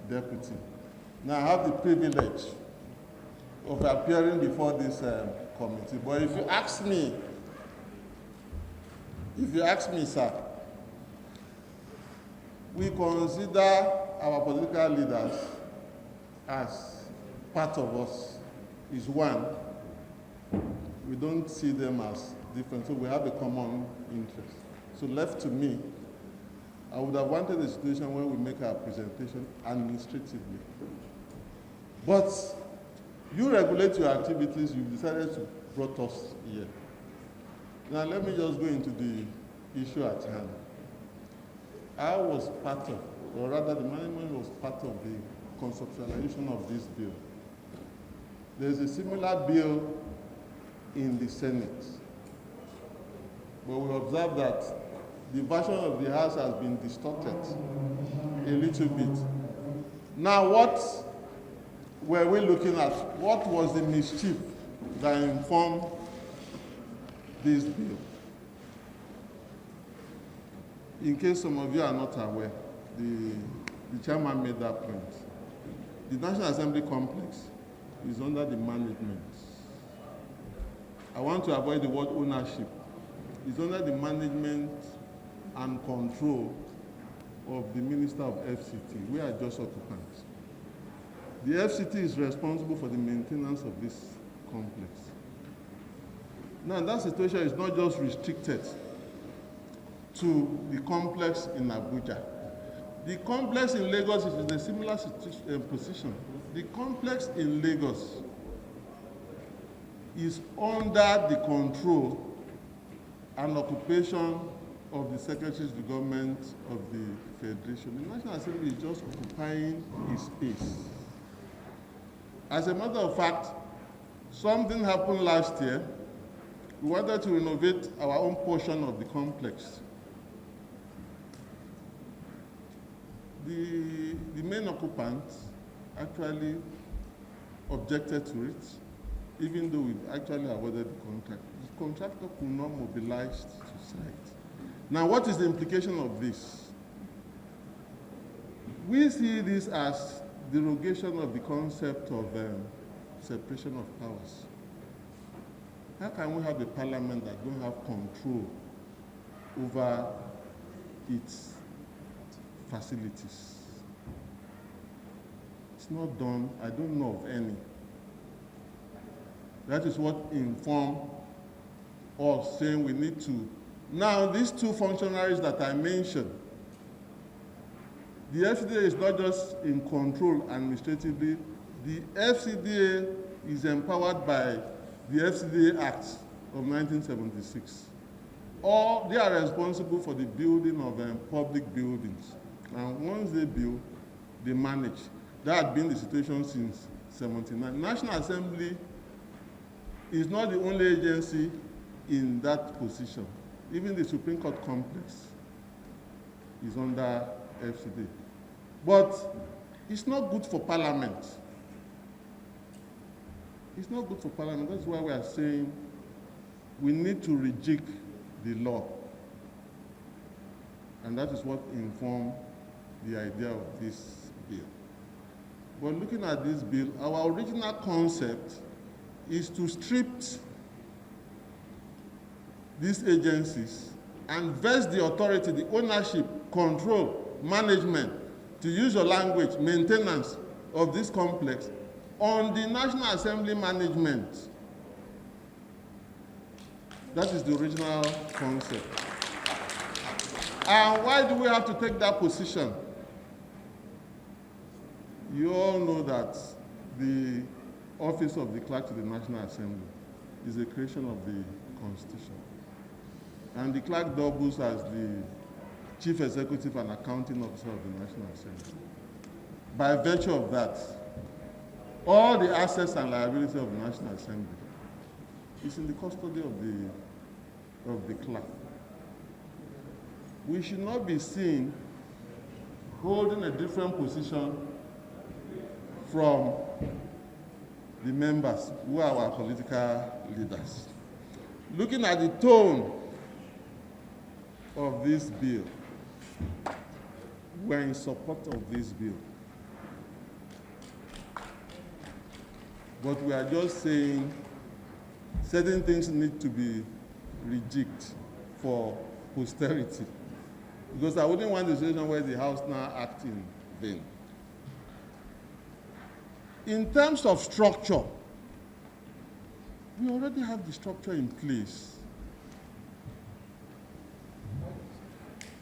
deputy. Now, I have the privilege of appearing before this committee. But if you ask me, sir, we consider our political leaders as part of us. Is one, we don't see them as different, so we have a common interest. So left to me, I would have wanted a situation where we make our presentation administratively. But you regulate your activities, you've decided to brought us here. Now let me just go into the issue at hand. I was part of, or rather the management was part of the conceptualization of this bill. There's a similar bill in the Senate, but we observe that the version of the House has been distorted a little bit. Now, what were we looking at? What was the mischief that informed this bill? In case some of you are not aware, the chairman made that point. The National Assembly complex is under the management. I want to avoid the word ownership. It's under the management and control of the Minister of FCT. We are just occupants. The FCT is responsible for the maintenance of this complex. Now, that situation is not just restricted to the complex in Abuja. The complex in Lagos is in a similar position. The complex in Lagos is under the control and occupation of the secretaries of the government of the Federation. The National Assembly is just occupying its space. As a matter of fact, something happened last year. We wanted to renovate our own portion of the complex. The main occupant actually objected to it, even though we've actually awarded the contract. The contractor could not mobilize to site. Now, what is the implication of this? We see this as derogation of the concept of separation of powers. How can we have a parliament that don't have control over its facilities? It's not done. I don't know of any. That is what informed us saying we need to. Now, these two functionaries that I mentioned, the FCDA is not just in control administratively. The FCDA is empowered by the FCDA Act of 1976. Or they are responsible for the building of public buildings. And once they build, they manage. That had been the situation since 1979. National Assembly is not the only agency in that position. Even the Supreme Court complex is under FCDA. But it's not good for Parliament. It's not good for Parliament. That's why we are saying we need to rejig the law. And that is what informed the idea of this bill. But looking at this bill, our original concept is to strip these agencies and vest the authority, the ownership, control, management, to use your language, maintenance of this complex on the National Assembly management. That is the original concept. And why do we have to take that position? You all know that the office of the clerk to the National Assembly is a creation of the Constitution. And the clerk doubles as the chief executive and accounting officer of the National Assembly. By virtue of that, all the assets and liabilities of the National Assembly is in the custody of the clerk. We should not be seen holding a different position from the members who are our political leaders. Looking at the tone of this bill, we're in support of this bill. but we are just saying certain things need to be rejected for posterity. Because I wouldn't want a situation where the House now acts in vain. In terms of structure, we already have the structure in place.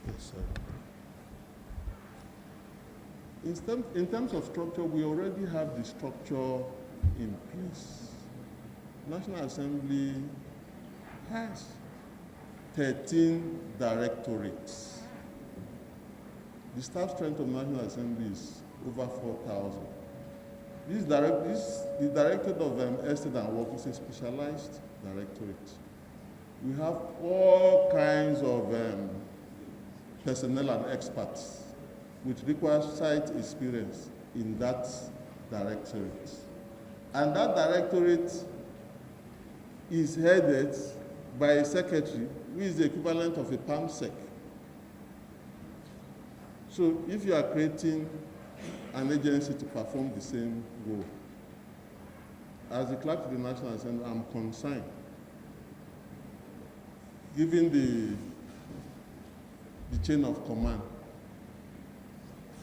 Yes, sir. In terms of structure, we already have the structure in place. National Assembly has 13 directorates. The staff strength of National Assembly is over 4,000. The Directorate of Estate and Work is a specialized directorate. We have all kinds of personnel and experts which require site experience in that directorate. And that directorate is headed by a secretary who is the equivalent of a PAMSEC. So if you are creating an agency to perform the same role, as the clerk to the National Assembly, I'm concerned, given the chain of command,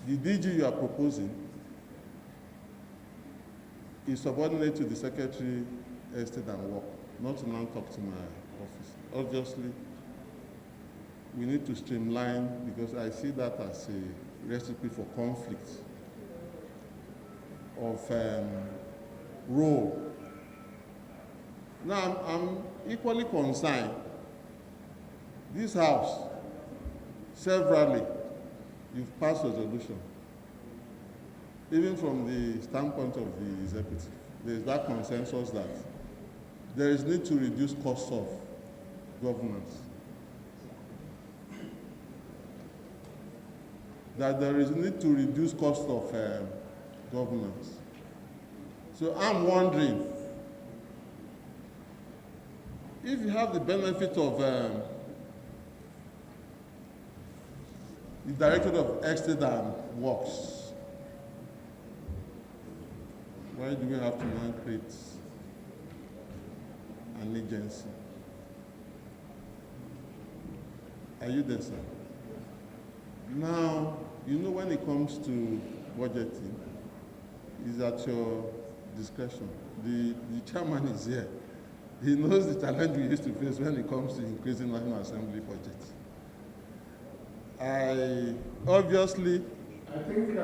the DG you are proposing is subordinate to the Secretary, Estate and Work, not to now talk to my office. Obviously, we need to streamline, because I see that as a recipe for conflict of role. Now, I'm equally concerned. This House, severally, you've passed resolution. Even from the standpoint of the executive, there is that consensus that there is need to reduce costs of governance. That there is need to reduce cost of governance. So I'm wondering, if you have the benefit of the Directorate of Estate and Works, why do we have to now create an agency? Are you there, sir? Now, you know, when it comes to budgeting, it's at your discretion. The chairman is here. He knows the challenge we used to face when it comes to increasing National Assembly budget. I think